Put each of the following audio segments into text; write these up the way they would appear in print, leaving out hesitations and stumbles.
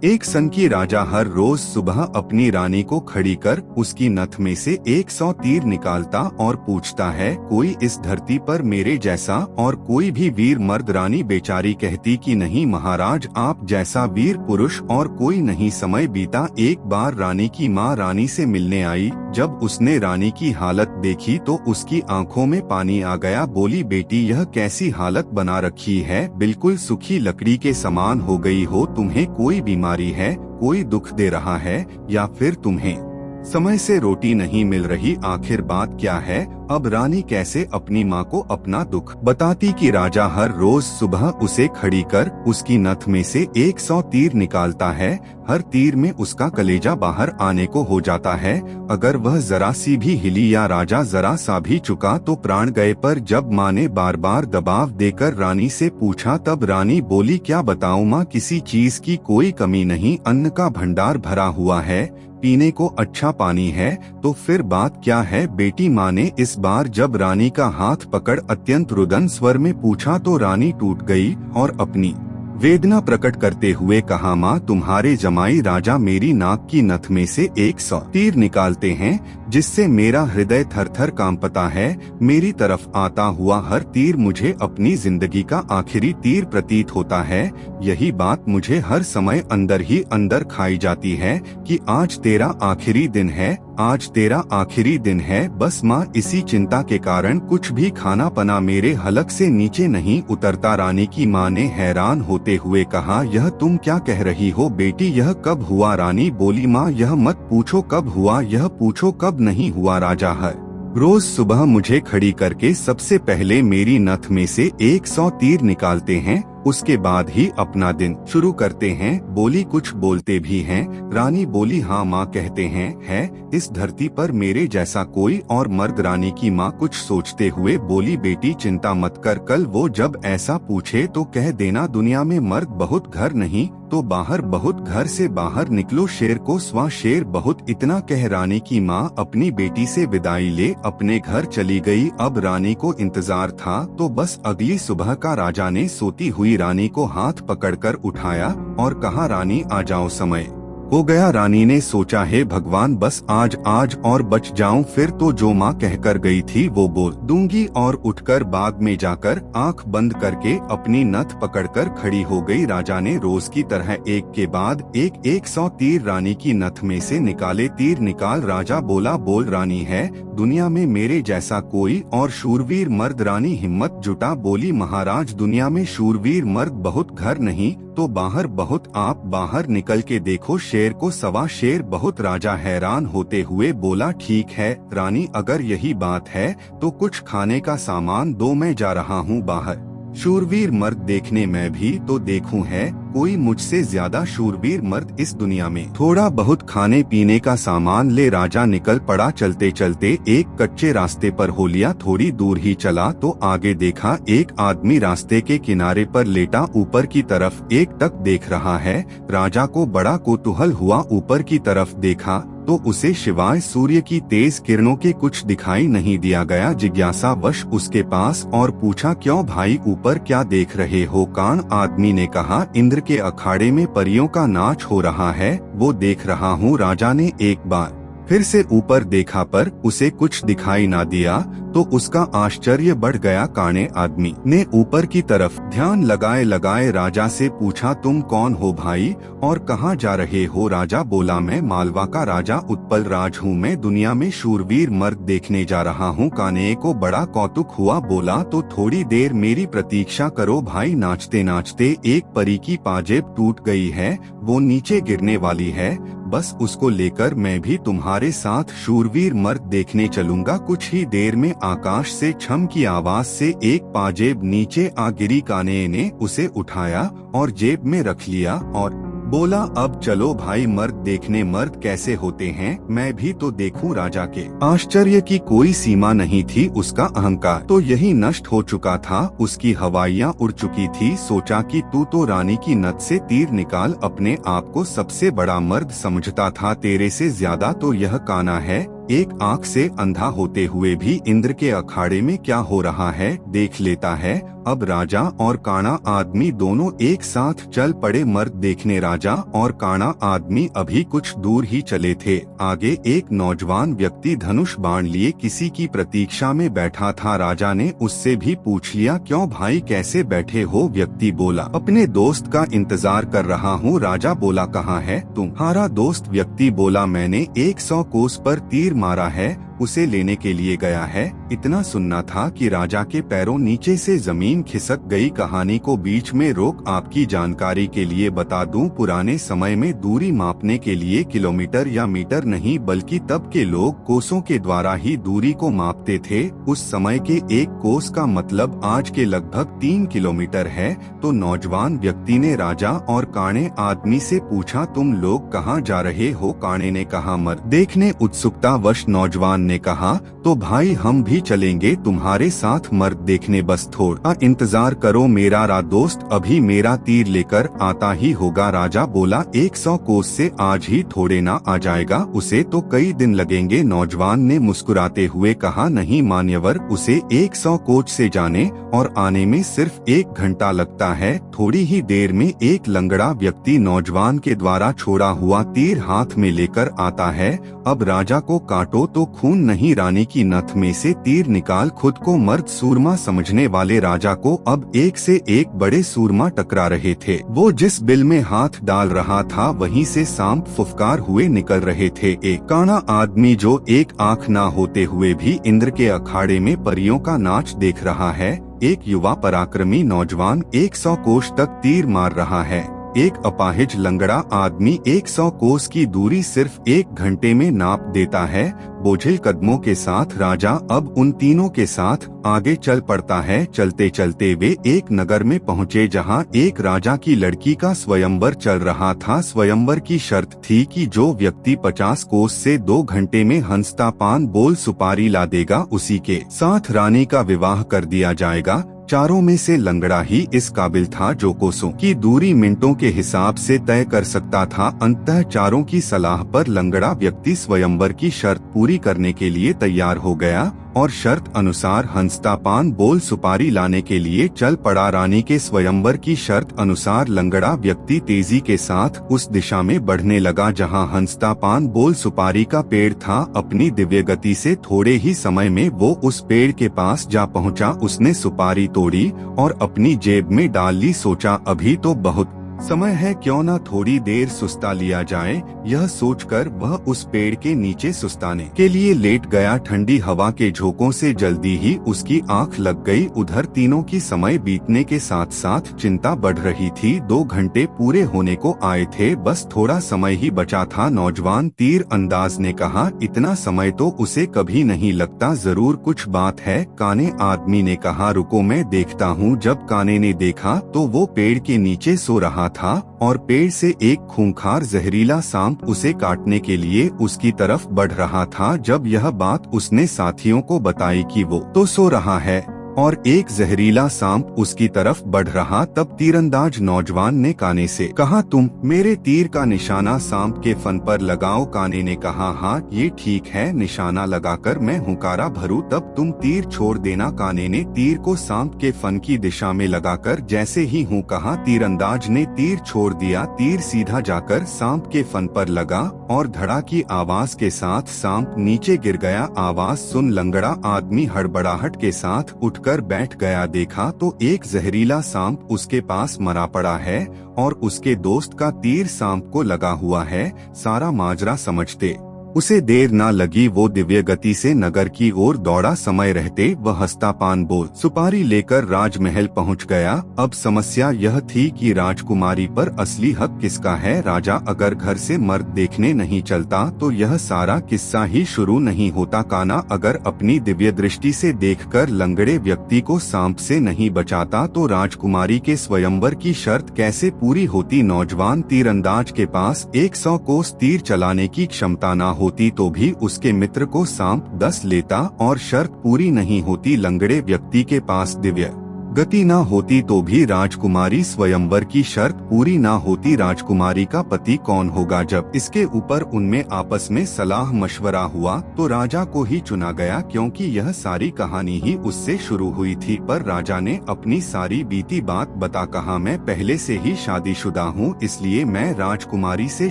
एक सन की राजा हर रोज सुबह अपनी रानी को खड़ी कर उसकी नथ में से 100 तीर निकालता और पूछता है, कोई इस धरती पर मेरे जैसा और कोई भी वीर मर्द? रानी बेचारी कहती कि नहीं महाराज, आप जैसा वीर पुरुष और कोई नहीं। समय बीता। एक बार रानी की माँ रानी से मिलने आई। जब उसने रानी की हालत देखी तो उसकी आंखों में पानी आ गया। बोली, बेटी यह कैसी हालत बना रखी है, बिल्कुल सूखी लकड़ी के समान हो गई हो। तुम्हें कोई बीमारी है, कोई दुख दे रहा है, या फिर तुम्हें समय से रोटी नहीं मिल रही? आखिर बात क्या है? अब रानी कैसे अपनी माँ को अपना दुख बताती कि राजा हर रोज सुबह उसे खड़ी कर उसकी नथ में से 100 तीर निकालता है। हर तीर में उसका कलेजा बाहर आने को हो जाता है। अगर वह जरा सी भी हिली या राजा जरा सा भी चुका तो प्राण गए। पर जब माँ ने बार बार दबाव देकर रानी से पूछा तब रानी बोली, क्या बताऊँ माँ, किसी चीज की कोई कमी नहीं। अन्न का भंडार भरा हुआ है, पीने को अच्छा पानी है, तो फिर बात क्या है बेटी? माँ ने इस बार जब रानी का हाथ पकड़ अत्यंत रुदन स्वर में पूछा तो रानी टूट गई और अपनी वेदना प्रकट करते हुए कहा, माँ तुम्हारे जमाई राजा मेरी नाक की नथ में से 100 तीर निकालते हैं, जिससे मेरा हृदय थर थर कांपता है। मेरी तरफ आता हुआ हर तीर मुझे अपनी जिंदगी का आखिरी तीर प्रतीत होता है। यही बात मुझे हर समय अंदर ही अंदर खाई जाती है कि आज तेरा आखिरी दिन है, आज तेरा आखिरी दिन है। बस माँ, इसी चिंता के कारण कुछ भी खाना पना मेरे हलक से नीचे नहीं उतरता। रानी की माँ ने हैरान होते हुए कहा, यह तुम क्या कह रही हो बेटी, यह कब हुआ? रानी बोली, माँ यह मत पूछो कब हुआ, यह पूछो कब नहीं हुआ। राजा हर रोज सुबह मुझे खड़ी करके सबसे पहले मेरी नथ में से 100 तीर निकालते हैं, उसके बाद ही अपना दिन शुरू करते हैं। बोली, कुछ बोलते भी हैं? रानी बोली, हाँ माँ कहते हैं, है इस धरती पर मेरे जैसा कोई और मर्द? रानी की माँ कुछ सोचते हुए बोली, बेटी चिंता मत कर, कल वो जब ऐसा पूछे तो कह देना दुनिया में मर्द बहुत, घर नहीं तो बाहर बहुत, घर से बाहर निकलो शेर को स्वा शेर बहुत। इतना कह रानी की माँ अपनी बेटी से विदाई ले अपने घर चली गई। अब रानी को इंतजार था तो बस अगली सुबह का। राजा ने सोती हुई रानी को हाथ पकड़कर उठाया और कहा, रानी आ जाओ, समय हो गया। रानी ने सोचा, हे भगवान बस आज आज और बच जाऊं, फिर तो जो माँ कहकर गई थी वो बोल दूंगी। और उठकर बाग में जाकर आंख बंद करके अपनी नथ पकड़कर खड़ी हो गई। राजा ने रोज की तरह एक के बाद एक 100 तीर रानी की नथ में से निकाले। तीर निकाल। राजा बोला, बोल रानी है दुनिया में मेरे जैसा कोई और शूरवीर मर्द? रानी हिम्मत जुटा बोली, महाराज दुनिया में शूरवीर मर्द बहुत, घर नहीं तो बाहर बहुत, आप बाहर निकल के देखो, शेर को सवा शेर बहुत। राजा हैरान होते हुए बोला, ठीक है रानी, अगर यही बात है तो कुछ खाने का सामान दो, मैं जा रहा हूँ बाहर। शूरवीर मर्द देखने में भी तो देखूं, है कोई मुझसे ज्यादा शूरवीर मर्द इस दुनिया में? थोड़ा बहुत खाने पीने का सामान ले राजा निकल पड़ा। चलते चलते एक कच्चे रास्ते पर हो लिया। थोड़ी दूर ही चला तो आगे देखा एक आदमी रास्ते के किनारे पर लेटा ऊपर की तरफ एकटक देख रहा है। राजा को बड़ा कौतूहल हुआ, ऊपर की तरफ देखा तो उसे सिवाय सूर्य की तेज किरणों के कुछ दिखाई नहीं दिया गया। जिज्ञासा वश उसके पास और पूछा, क्यों भाई ऊपर क्या देख रहे हो? कान आदमी ने कहा, इंद्र के अखाड़े में परियों का नाच हो रहा है, वो देख रहा हूँ। राजा ने एक बार फिर से ऊपर देखा पर उसे कुछ दिखाई ना दिया तो उसका आश्चर्य बढ़ गया। काने आदमी ने ऊपर की तरफ ध्यान लगाए लगाए राजा से पूछा, तुम कौन हो भाई और कहाँ जा रहे हो? राजा बोला, मैं मालवा का राजा उत्पल राज हूँ, मैं दुनिया में शूरवीर मर्द देखने जा रहा हूँ। काने को बड़ा कौतुक हुआ, बोला, तो थोड़ी देर मेरी प्रतीक्षा करो भाई। नाचते नाचते एक परी की पाजेब टूट गई है, वो नीचे गिरने वाली है, बस उसको लेकर मैं भी तुम्हारे साथ शूरवीर मर्द देखने चलूंगा। कुछ ही देर में आकाश से छम की आवाज से एक पाजेब नीचे आ गिरी। काने ने उसे उठाया और जेब में रख लिया और बोला, अब चलो भाई, मर्द देखने। मर्द कैसे होते हैं, मैं भी तो देखूं। राजा के आश्चर्य की कोई सीमा नहीं थी। उसका अहंकार तो यही नष्ट हो चुका था, उसकी हवाइयाँ उड़ चुकी थी। सोचा कि तू तो रानी की नथ से तीर निकाल अपने आप को सबसे बड़ा मर्द समझता था, तेरे से ज्यादा तो यह काना है। एक आंख से अंधा होते हुए भी इंद्र के अखाड़े में क्या हो रहा है देख लेता है। अब राजा और काना आदमी दोनों एक साथ चल पड़े। मर्द देखने राजा और काना आदमी अभी कुछ दूर ही चले थे। आगे एक नौजवान व्यक्ति धनुष बाण लिए किसी की प्रतीक्षा में बैठा था। राजा ने उससे भी पूछ लिया, क्यों भाई कैसे बैठे हो? व्यक्ति बोला, अपने दोस्त का इंतजार कर रहा हूँ। राजा बोला, कहाँ है तुम्हारा दोस्त? व्यक्ति बोला, मैंने 100 कोस पर तीर मारा है, उसे लेने के लिए गया है। इतना सुनना था कि राजा के पैरों नीचे से जमीन खिसक गई। कहानी को बीच में रोक आपकी जानकारी के लिए बता दूं, पुराने समय में दूरी मापने के लिए किलोमीटर या मीटर नहीं बल्कि तब के लोग कोसों के द्वारा ही दूरी को मापते थे। उस समय के एक कोस का मतलब आज के लगभग 3 किलोमीटर है। तो नौजवान व्यक्ति ने राजा और काणे आदमी से पूछा, तुम लोग कहाँ जा रहे हो? काणे ने कहा, मर्द देखने। उत्सुकतावश नौजवान ने कहा, तो भाई हम भी चलेंगे तुम्हारे साथ। मर्द देखने बस थोड़ा इंतजार करो, मेरा दोस्त अभी मेरा तीर लेकर आता ही होगा। राजा बोला, 100 कोस से आज ही थोड़े ना आ जाएगा, उसे तो कई दिन लगेंगे। नौजवान ने मुस्कुराते हुए कहा, नहीं मान्यवर, उसे 100 कोस से जाने और आने में सिर्फ 1 घंटा लगता है। थोड़ी ही देर में एक लंगड़ा व्यक्ति नौजवान के द्वारा छोड़ा हुआ तीर हाथ में लेकर आता है। अब राजा को काटो तो खून नहीं, रानी की नथ में से तीर निकाल। खुद को मर्द सूरमा समझने वाले राजा को अब एक से एक बड़े सूरमा टकरा रहे थे। वो जिस बिल में हाथ डाल रहा था वहीं से सांप फुफकार हुए निकल रहे थे। एक काना आदमी जो एक आंख ना होते हुए भी इंद्र के अखाड़े में परियों का नाच देख रहा है। एक युवा पराक्रमी नौजवान 100 कोस तक तीर मार रहा है। एक अपाहिज लंगड़ा आदमी 100 कोस की दूरी सिर्फ 1 घंटे में नाप देता है। बोझिल कदमों के साथ राजा अब उन तीनों के साथ आगे चल पड़ता है। चलते चलते वे एक नगर में पहुँचे जहाँ एक राजा की लड़की का स्वयंवर चल रहा था। स्वयंवर की शर्त थी कि जो व्यक्ति 50 कोस से 2 घंटे में हंसता पान बोल सुपारी ला देगा उसी के साथ रानी का विवाह कर दिया जाएगा। चारों में से लंगड़ा ही इस काबिल था जो कोसों की दूरी मिनटों के हिसाब से तय कर सकता था। अंततः चारों की सलाह पर लंगड़ा व्यक्ति स्वयंवर की शर्त पूरी करने के लिए तैयार हो गया और शर्त अनुसार हंसता पान बोल सुपारी लाने के लिए चल पड़ा। रानी के स्वयंवर की शर्त अनुसार लंगड़ा व्यक्ति तेजी के साथ उस दिशा में बढ़ने लगा जहां हंसता पान बोल सुपारी का पेड़ था। अपनी दिव्य गति से थोड़े ही समय में वो उस पेड़ के पास जा पहुंचा। उसने सुपारी तोड़ी और अपनी जेब में डाल ली। सोचा, अभी तो बहुत समय है, क्यों ना थोड़ी देर सुस्ता लिया जाए। यह सोचकर वह उस पेड़ के नीचे सुस्ताने के लिए लेट गया। ठंडी हवा के झोंकों से जल्दी ही उसकी आंख लग गई। उधर तीनों की समय बीतने के साथ साथ चिंता बढ़ रही थी। 2 घंटे पूरे होने को आए थे, बस थोड़ा समय ही बचा था। नौजवान तीर अंदाज ने कहा, इतना समय तो उसे कभी नहीं लगता, जरूर कुछ बात है। काने आदमी ने कहा, रुको मैं देखता हूँ। जब काने ने देखा तो वो पेड़ के नीचे सो रहा था और पेड़ से एक खूंखार जहरीला सांप उसे काटने के लिए उसकी तरफ बढ़ रहा था। जब यह बात उसने साथियों को बताई कि वो तो सो रहा है और एक जहरीला सांप उसकी तरफ बढ़ रहा, तब तीरंदाज नौजवान ने काने से कहा, तुम मेरे तीर का निशाना सांप के फन पर लगाओ। काने ने कहा, हाँ ये ठीक है, निशाना लगाकर मैं हुंकारा भरूं तब तुम तीर छोड़ देना। काने ने तीर को सांप के फन की दिशा में लगाकर जैसे ही हूँ कहा, तीरंदाज ने तीर छोड़ दिया। तीर सीधा जाकर सांप के फन पर लगा और धड़ा की आवाज के साथ सांप नीचे गिर गया। आवाज सुन लंगड़ा आदमी हड़बड़ाहट के साथ उठकर बैठ गया। देखा तो एक जहरीला सांप उसके पास मरा पड़ा है और उसके दोस्त का तीर सांप को लगा हुआ है। सारा माजरा समझते उसे देर ना लगी। वो दिव्य गति से नगर की ओर दौड़ा। समय रहते वह हंसता पान बोल सुपारी लेकर राजमहल पहुंच गया। अब समस्या यह थी कि राजकुमारी पर असली हक किसका है। राजा अगर घर से मर्द देखने नहीं चलता तो यह सारा किस्सा ही शुरू नहीं होता। काना अगर अपनी दिव्य दृष्टि से देखकर लंगड़े व्यक्ति को सांप से नहीं बचाता तो राजकुमारी के स्वयंवर की शर्त कैसे पूरी होती। नौजवान तीरंदाज के पास 100 कोस तीर चलाने की क्षमता न होती तो भी उसके मित्र को सांप 10 लेता और शर्त पूरी नहीं होती। लंगड़े व्यक्ति के पास दिव्य गति न होती तो भी राजकुमारी स्वयंवर की शर्त पूरी न होती, राजकुमारी का पति कौन होगा। जब इसके ऊपर उनमें आपस में सलाह मशवरा हुआ तो राजा को ही चुना गया, क्योंकि यह सारी कहानी ही उससे शुरू हुई थी। पर राजा ने अपनी सारी बीती बात बता कहा, मैं पहले से ही शादीशुदा हूँ, इसलिए मैं राजकुमारी से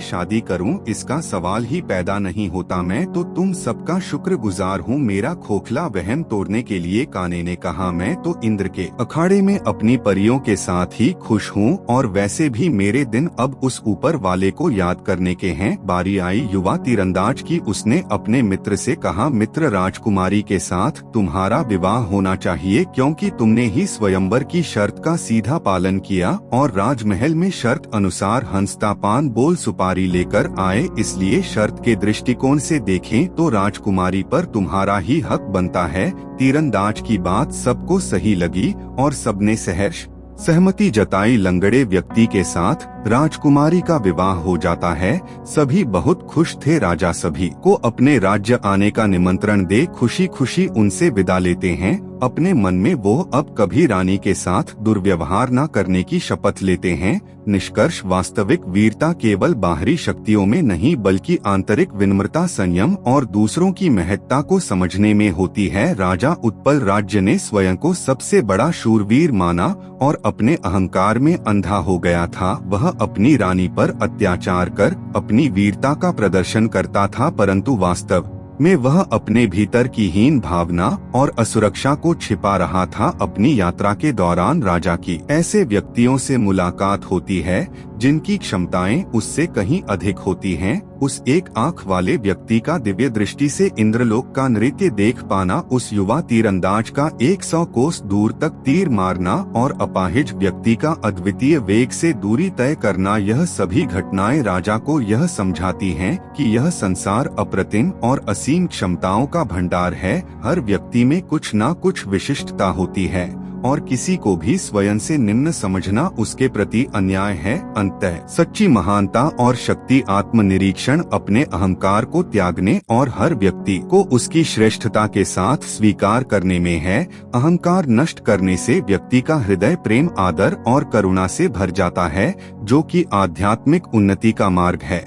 शादी करूँ इसका सवाल ही पैदा नहीं होता। मैं तो तुम सबका शुक्रगुजार हूँ, मेरा खोखला वहम तोड़ने के लिए। काने ने कहा, मैं तो इंद्र के अखाड़े में अपनी परियों के साथ ही खुश हूँ, और वैसे भी मेरे दिन अब उस ऊपर वाले को याद करने के हैं। बारी आई युवा तीरंदाज की। उसने अपने मित्र से कहा, मित्र, राजकुमारी के साथ तुम्हारा विवाह होना चाहिए, क्योंकि तुमने ही स्वयंवर की शर्त का सीधा पालन किया और राजमहल में शर्त अनुसार हंसता पान बोल सुपारी लेकर आए, इसलिए शर्त के दृष्टिकोण से देखें तो राजकुमारी पर तुम्हारा ही हक बनता है। तीरंदाज की बात सबको सही लगी और सबने सहमति जताई। लंगड़े व्यक्ति के साथ राजकुमारी का विवाह हो जाता है। सभी बहुत खुश थे। राजा सभी को अपने राज्य आने का निमंत्रण दे खुशी खुशी उनसे विदा लेते हैं। अपने मन में वो अब कभी रानी के साथ दुर्व्यवहार न करने की शपथ लेते हैं। निष्कर्ष, वास्तविक वीरता केवल बाहरी शक्तियों में नहीं बल्कि आंतरिक विनम्रता, संयम और दूसरों की महत्ता को समझने में होती है। राजा उत्पल राज्य ने स्वयं को सबसे बड़ा शूरवीर माना और अपने अहंकार में अंधा हो गया था। वह अपनी रानी पर अत्याचार कर अपनी वीरता का प्रदर्शन करता था, परंतु वास्तव में वह अपने भीतर की हीन भावना और असुरक्षा को छिपा रहा था। अपनी यात्रा के दौरान राजा की ऐसे व्यक्तियों से मुलाकात होती है जिनकी क्षमताएं उससे कहीं अधिक होती हैं। उस एक आंख वाले व्यक्ति का दिव्य दृष्टि से इंद्रलोक का नृत्य देख पाना, उस युवा तीरंदाज का 100 कोस दूर तक तीर मारना और अपाहिज व्यक्ति का अद्वितीय वेग से दूरी तय करना, यह सभी घटनाएं राजा को यह समझाती हैं कि यह संसार अप्रतिम और असीम क्षमताओं का भंडार है। हर व्यक्ति में कुछ न कुछ विशिष्टता होती है और किसी को भी स्वयं से निम्न समझना उसके प्रति अन्याय है। अंततः सच्ची महानता और शक्ति आत्मनिरीक्षण, अपने अहंकार को त्यागने और हर व्यक्ति को उसकी श्रेष्ठता के साथ स्वीकार करने में है। अहंकार नष्ट करने से व्यक्ति का हृदय प्रेम, आदर और करुणा से भर जाता है, जो कि आध्यात्मिक उन्नति का मार्ग है।